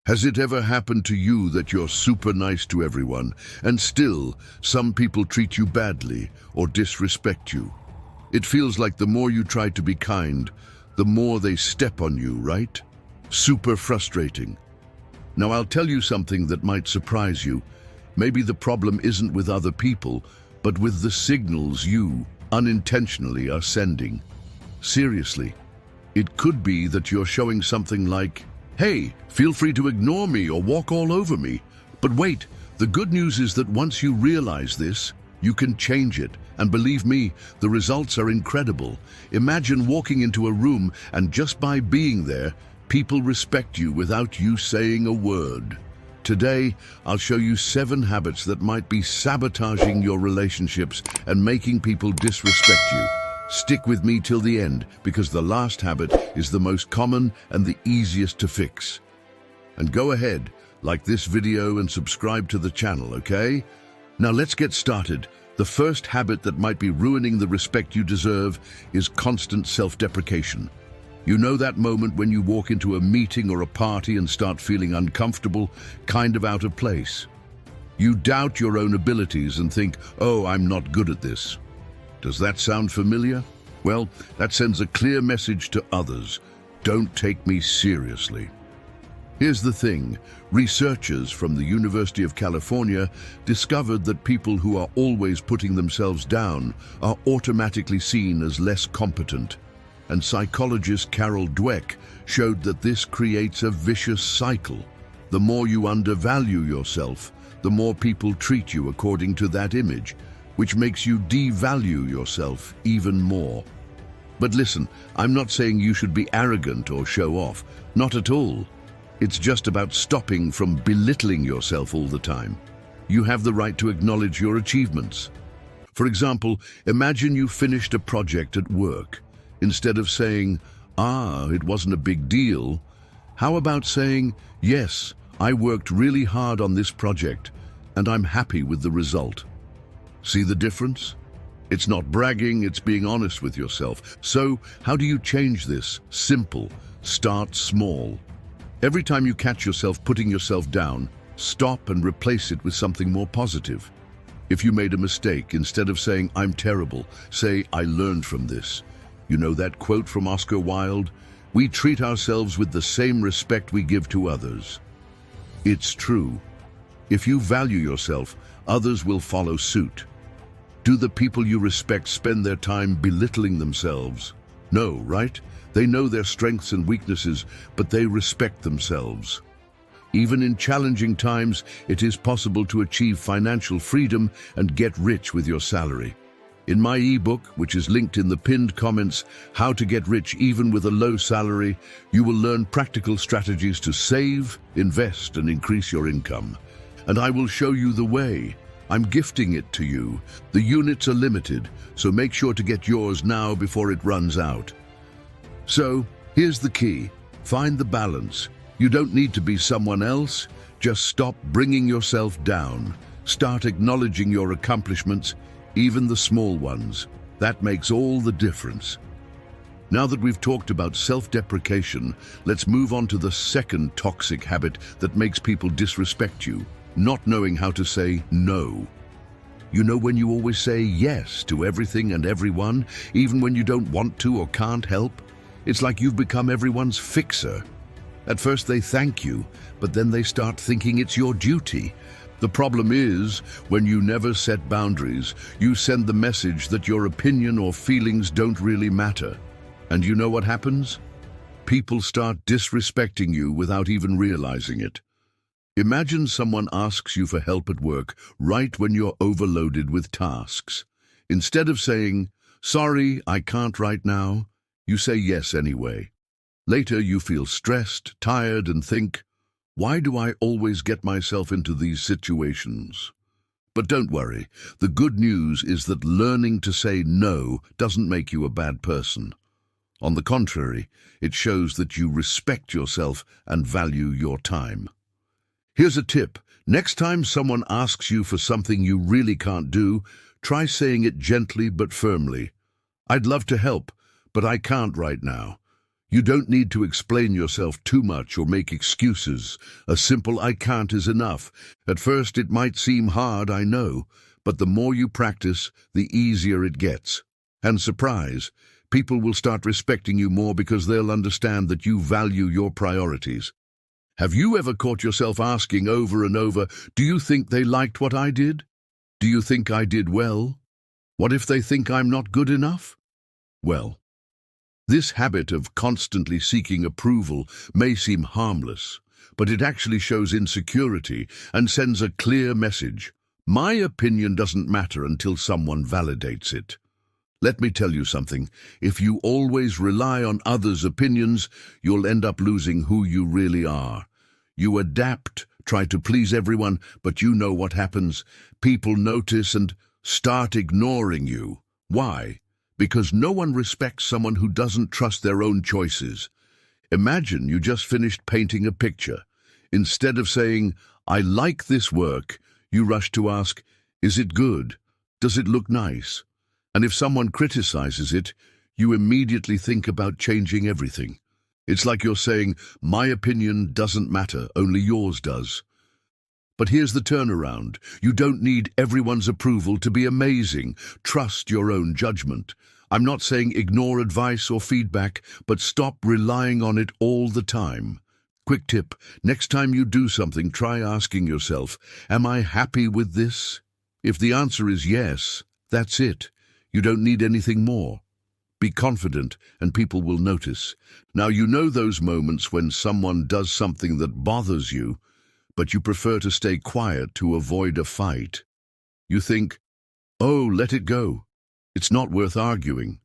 Has it ever happened to you that you're super nice to everyone, and still some people treat you badly or disrespect you? It feels like the more you try to be kind, the more they step on you, right? Super frustrating. Now I'll tell you something that might surprise you. Maybe the problem isn't with other people, but with the signals you, unintentionally, are sending. Seriously, it could be that you're showing something like, "Hey, feel free to ignore me or walk all over me." But wait, the good news is that once you realize this, you can change it. And believe me, the results are incredible. Imagine walking into a room and just by being there, people respect you without you saying a word. Today, I'll show you 7 habits that might be sabotaging your relationships and making people disrespect you. Stick with me till the end, because the last habit is the most common and the easiest to fix. And go ahead, like this video and subscribe to the channel, okay? Now let's get started. The first habit that might be ruining the respect you deserve is constant self-deprecation. You know that moment when you walk into a meeting or a party and start feeling uncomfortable, kind of out of place. You doubt your own abilities and think, "Oh, I'm not good at this." Does that sound familiar? Well, that sends a clear message to others. Don't take me seriously. Here's the thing. Researchers from the University of California discovered that people who are always putting themselves down are automatically seen as less competent. And psychologist Carol Dweck showed that this creates a vicious cycle. The more you undervalue yourself, the more people treat you according to that image, which makes you devalue yourself even more. But listen, I'm not saying you should be arrogant or show off. Not at all. It's just about stopping from belittling yourself all the time. You have the right to acknowledge your achievements. For example, imagine you finished a project at work. Instead of saying, "it wasn't a big deal," how about saying, "Yes, I worked really hard on this project, and I'm happy with the result." See the difference? It's not bragging, it's being honest with yourself. So, how do you change this? Simple. Start small. Every time you catch yourself putting yourself down, stop and replace it with something more positive. If you made a mistake, instead of saying, "I'm terrible," say, "I learned from this." You know that quote from Oscar Wilde? "We treat ourselves with the same respect we give to others." It's true. If you value yourself, others will follow suit. Do the people you respect spend their time belittling themselves? No, right? They know their strengths and weaknesses, but they respect themselves. Even in challenging times, it is possible to achieve financial freedom and get rich with your salary. In my ebook, which is linked in the pinned comments, How to Get Rich Even with a Low Salary, you will learn practical strategies to save, invest, and increase your income. And I will show you the way. I'm gifting it to you. The units are limited, so make sure to get yours now before it runs out. So, here's the key. Find the balance. You don't need to be someone else. Just stop bringing yourself down. Start acknowledging your accomplishments, even the small ones. That makes all the difference. Now that we've talked about self-deprecation, let's move on to the second toxic habit that makes people disrespect you. Not knowing how to say no. You know when you always say yes to everything and everyone, even when you don't want to or can't help? It's like you've become everyone's fixer. At first they thank you, but then they start thinking it's your duty. The problem is, when you never set boundaries, you send the message that your opinion or feelings don't really matter. And you know what happens? People start disrespecting you without even realizing it. Imagine someone asks you for help at work right when you're overloaded with tasks. Instead of saying, "Sorry, I can't right now," you say yes anyway. Later you feel stressed, tired, and think, "Why do I always get myself into these situations?" But don't worry, the good news is that learning to say no doesn't make you a bad person. On the contrary, it shows that you respect yourself and value your time. Here's a tip. Next time someone asks you for something you really can't do, try saying it gently but firmly. "I'd love to help, but I can't right now." You don't need to explain yourself too much or make excuses. A simple "I can't" is enough. At first it might seem hard, I know, but the more you practice, the easier it gets. And surprise, people will start respecting you more because they'll understand that you value your priorities. Have you ever caught yourself asking over and over, do you think they liked what I did? Do you think I did well? What if they think I'm not good enough? Well, this habit of constantly seeking approval may seem harmless, but it actually shows insecurity and sends a clear message. My opinion doesn't matter until someone validates it. Let me tell you something. If you always rely on others' opinions, you'll end up losing who you really are. You adapt, try to please everyone, but you know what happens. People notice and start ignoring you. Why? Because no one respects someone who doesn't trust their own choices. Imagine you just finished painting a picture. Instead of saying, I like this work, you rush to ask, is it good? Does it look nice? And if someone criticizes it, you immediately think about changing everything. It's like you're saying, my opinion doesn't matter, only yours does. But here's the turnaround. You don't need everyone's approval to be amazing. Trust your own judgment. I'm not saying ignore advice or feedback, but stop relying on it all the time. Quick tip, next time you do something, try asking yourself, am I happy with this? If the answer is yes, that's it. You don't need anything more. Be confident and people will notice. Now you know those moments when someone does something that bothers you, but you prefer to stay quiet to avoid a fight. You think, oh, let it go. It's not worth arguing.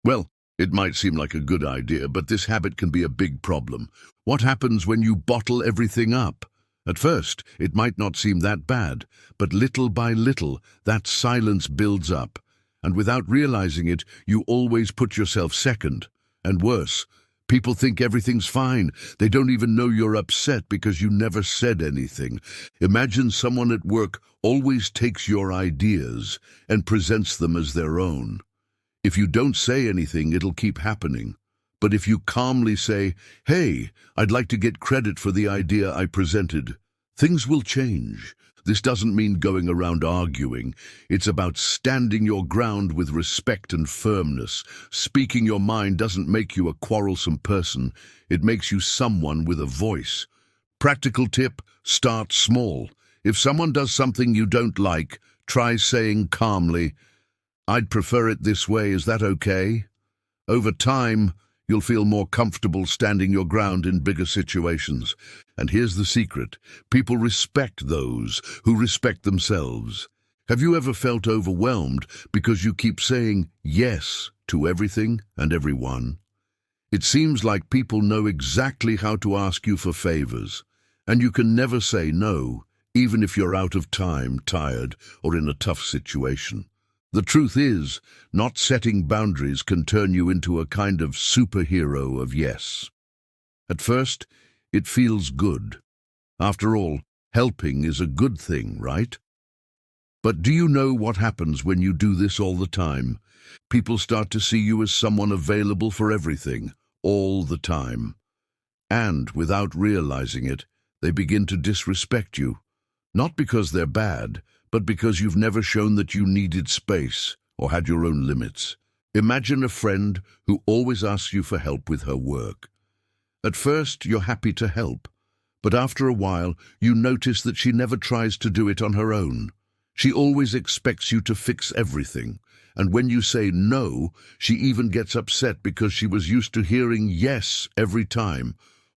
Well, it might seem like a good idea, but this habit can be a big problem. What happens when you bottle everything up? At first, it might not seem that bad, but little by little, that silence builds up. And without realizing it, you always put yourself second. And worse, people think everything's fine. They don't even know you're upset because you never said anything. Imagine someone at work always takes your ideas and presents them as their own. If you don't say anything, it'll keep happening. But if you calmly say, hey, I'd like to get credit for the idea I presented, things will change. This doesn't mean going around arguing. It's about standing your ground with respect and firmness. Speaking your mind doesn't make you a quarrelsome person. It makes you someone with a voice. Practical tip, start small. If someone does something you don't like, try saying calmly, I'd prefer it this way, is that okay? Over time, you'll feel more comfortable standing your ground in bigger situations. And here's the secret. People respect those who respect themselves. Have you ever felt overwhelmed because you keep saying yes to everything and everyone? It seems like people know exactly how to ask you for favors, and you can never say no, even if you're out of time, tired, or in a tough situation. The truth is, not setting boundaries can turn you into a kind of superhero of yes. At first, it feels good. After all, helping is a good thing, right? But do you know what happens when you do this all the time? People start to see you as someone available for everything, all the time. And, without realizing it, they begin to disrespect you. Not because they're bad, but because you've never shown that you needed space or had your own limits. Imagine a friend who always asks you for help with her work. At first, you're happy to help, but after a while, you notice that she never tries to do it on her own. She always expects you to fix everything, and when you say no, she even gets upset because she was used to hearing yes every time.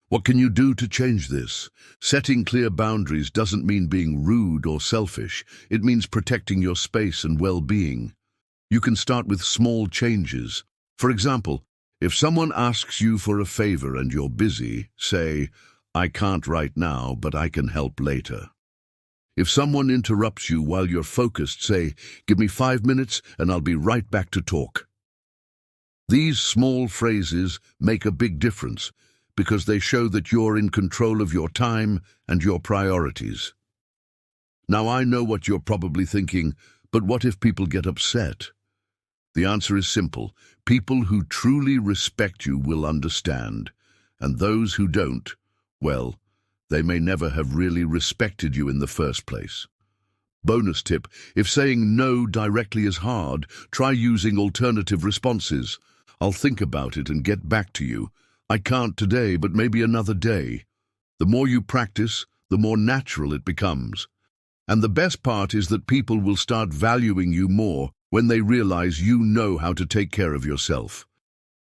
What can you do to change this? Setting clear boundaries doesn't mean being rude or selfish. It means protecting your space and well-being. You can start with small changes. For example, if someone asks you for a favor and you're busy, say, I can't right now, but I can help later. If someone interrupts you while you're focused, say, give me 5 minutes and I'll be right back to talk. These small phrases make a big difference, because they show that you're in control of your time and your priorities. Now I know what you're probably thinking, but what if people get upset? The answer is simple. People who truly respect you will understand, and those who don't, well, they may never have really respected you in the first place. Bonus tip, if saying no directly is hard, try using alternative responses. I'll think about it and get back to you. I can't today, but maybe another day. The more you practice, the more natural it becomes. And the best part is that people will start valuing you more when they realize you know how to take care of yourself.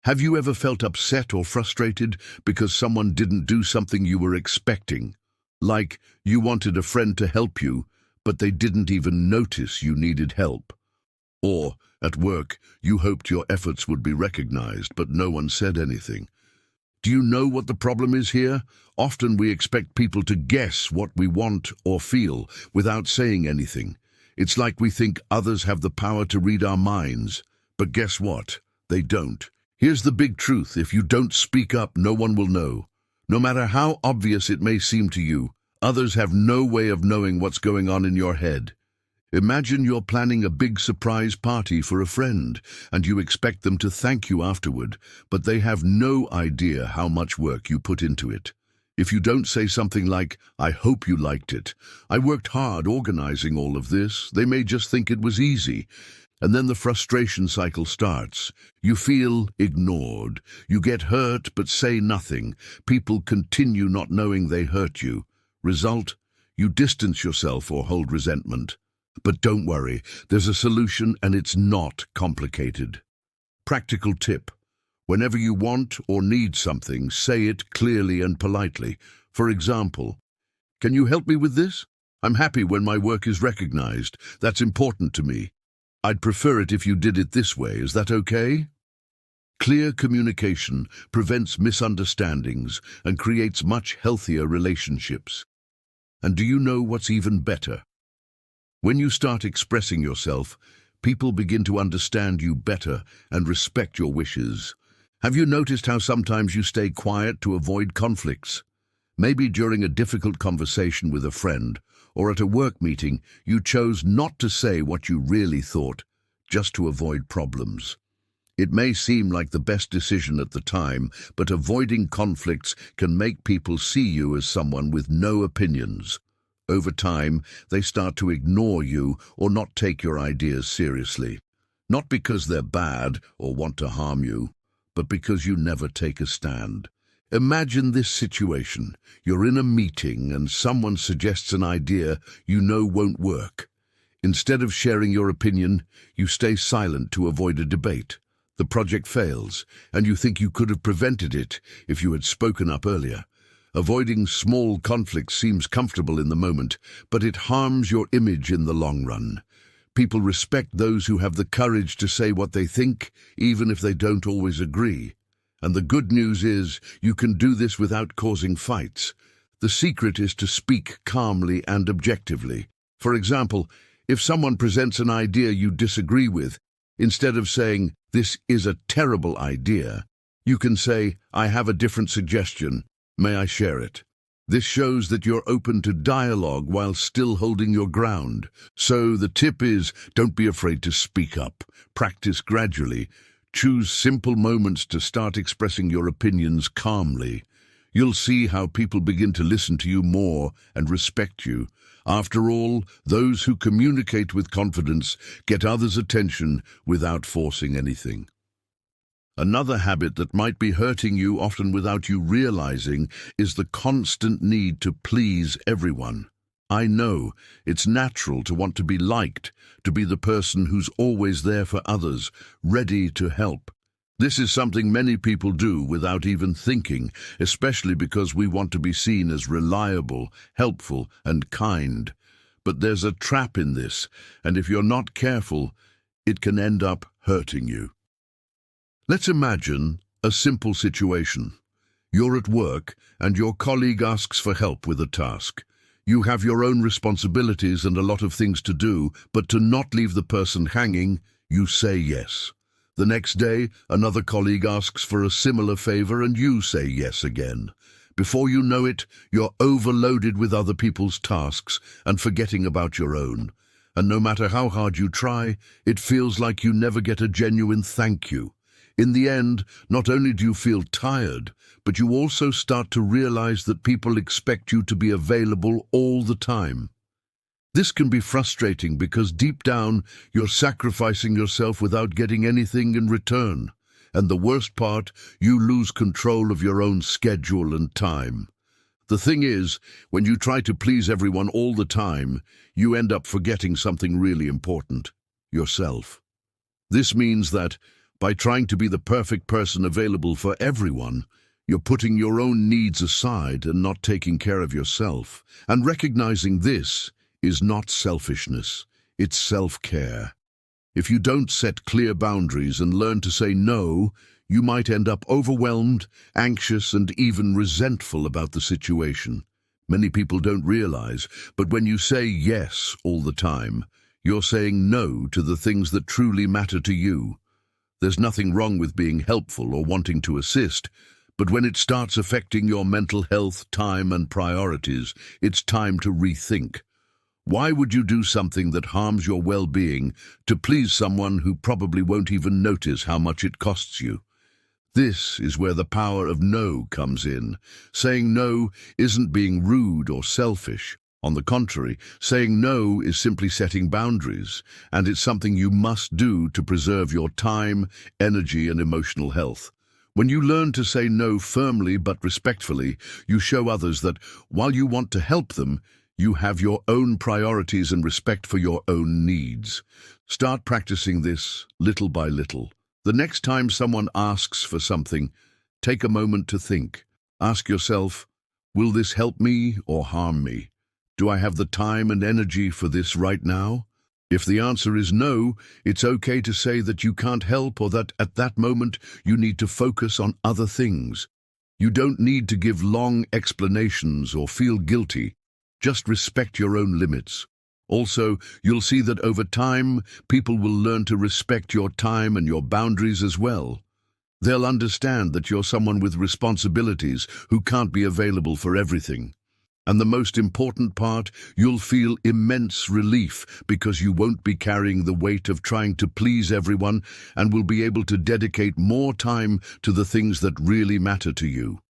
Have you ever felt upset or frustrated because someone didn't do something you were expecting? Like you wanted a friend to help you, but they didn't even notice you needed help. Or, at work, you hoped your efforts would be recognized, but no one said anything. Do you know what the problem is here? Often we expect people to guess what we want or feel without saying anything. It's like we think others have the power to read our minds. But guess what? They don't. Here's the big truth. If you don't speak up, no one will know. No matter how obvious it may seem to you, others have no way of knowing what's going on in your head. Imagine you're planning a big surprise party for a friend, and you expect them to thank you afterward, but they have no idea how much work you put into it. If you don't say something like, "I hope you liked it. I worked hard organizing all of this," they may just think it was easy. And then the frustration cycle starts. You feel ignored. You get hurt but say nothing. People continue not knowing they hurt you. Result, you distance yourself or hold resentment. But don't worry, there's a solution and it's not complicated. Practical tip. Whenever you want or need something, say it clearly and politely. For example, "Can you help me with this? I'm happy when my work is recognized. That's important to me. I'd prefer it if you did it this way. Is that okay?" Clear communication prevents misunderstandings and creates much healthier relationships. And do you know what's even better? When you start expressing yourself, people begin to understand you better and respect your wishes. Have you noticed how sometimes you stay quiet to avoid conflicts? Maybe during a difficult conversation with a friend or at a work meeting, you chose not to say what you really thought, just to avoid problems. It may seem like the best decision at the time, but avoiding conflicts can make people see you as someone with no opinions. Over time, they start to ignore you or not take your ideas seriously. Not because they're bad or want to harm you, but because you never take a stand. Imagine this situation. You're in a meeting and someone suggests an idea you know won't work. Instead of sharing your opinion, you stay silent to avoid a debate. The project fails, and you think you could have prevented it if you had spoken up earlier. Avoiding small conflicts seems comfortable in the moment, but it harms your image in the long run. People respect those who have the courage to say what they think, even if they don't always agree. And the good news is, you can do this without causing fights. The secret is to speak calmly and objectively. For example, if someone presents an idea you disagree with, instead of saying, "This is a terrible idea," you can say, "I have a different suggestion. May I share it?" This shows that you're open to dialogue while still holding your ground. So the tip is, don't be afraid to speak up. Practice gradually. Choose simple moments to start expressing your opinions calmly. You'll see how people begin to listen to you more and respect you. After all, those who communicate with confidence get others' attention without forcing anything. Another habit that might be hurting you, often without you realizing, is the constant need to please everyone. I know, it's natural to want to be liked, to be the person who's always there for others, ready to help. This is something many people do without even thinking, especially because we want to be seen as reliable, helpful, and kind. But there's a trap in this, and if you're not careful, it can end up hurting you. Let's imagine a simple situation. You're at work and your colleague asks for help with a task. You have your own responsibilities and a lot of things to do, but to not leave the person hanging, you say yes. The next day, another colleague asks for a similar favor and you say yes again. Before you know it, you're overloaded with other people's tasks and forgetting about your own. And no matter how hard you try, it feels like you never get a genuine thank you. In the end, not only do you feel tired, but you also start to realize that people expect you to be available all the time. This can be frustrating because deep down, you're sacrificing yourself without getting anything in return. And the worst part, you lose control of your own schedule and time. The thing is, when you try to please everyone all the time, you end up forgetting something really important: yourself. This means that, by trying to be the perfect person available for everyone, you're putting your own needs aside and not taking care of yourself. And recognizing this is not selfishness, it's self-care. If you don't set clear boundaries and learn to say no, you might end up overwhelmed, anxious, and even resentful about the situation. Many people don't realize, but when you say yes all the time, you're saying no to the things that truly matter to you. There's nothing wrong with being helpful or wanting to assist, but when it starts affecting your mental health, time, and priorities, it's time to rethink. Why would you do something that harms your well-being to please someone who probably won't even notice how much it costs you? This is where the power of no comes in. Saying no isn't being rude or selfish. On the contrary, saying no is simply setting boundaries, and it's something you must do to preserve your time, energy, and emotional health. When you learn to say no firmly but respectfully, you show others that, while you want to help them, you have your own priorities and respect for your own needs. Start practicing this little by little. The next time someone asks for something, take a moment to think. Ask yourself, will this help me or harm me? Do I have the time and energy for this right now? If the answer is no, it's okay to say that you can't help or that at that moment you need to focus on other things. You don't need to give long explanations or feel guilty. Just respect your own limits. Also, you'll see that over time, people will learn to respect your time and your boundaries as well. They'll understand that you're someone with responsibilities who can't be available for everything. And the most important part, you'll feel immense relief because you won't be carrying the weight of trying to please everyone and will be able to dedicate more time to the things that really matter to you.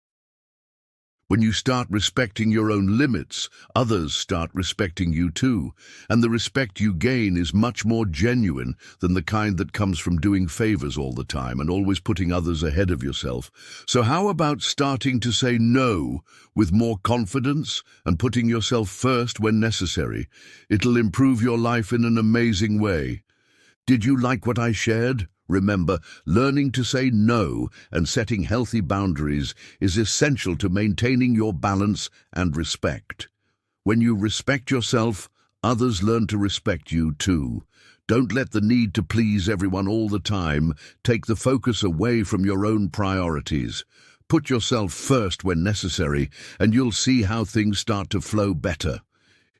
When you start respecting your own limits, others start respecting you too, and the respect you gain is much more genuine than the kind that comes from doing favors all the time and always putting others ahead of yourself. So how about starting to say no with more confidence and putting yourself first when necessary? It'll improve your life in an amazing way. Did you like what I shared? Remember, learning to say no and setting healthy boundaries is essential to maintaining your balance and respect. When you respect yourself, others learn to respect you too. Don't let the need to please everyone all the time take the focus away from your own priorities. Put yourself first when necessary, and you'll see how things start to flow better.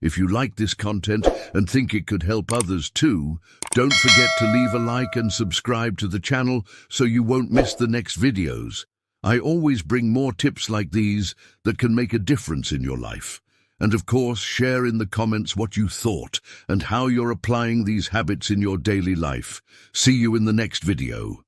If you like this content and think it could help others too, don't forget to leave a like and subscribe to the channel so you won't miss the next videos. I always bring more tips like these that can make a difference in your life. And of course, share in the comments what you thought and how you're applying these habits in your daily life. See you in the next video.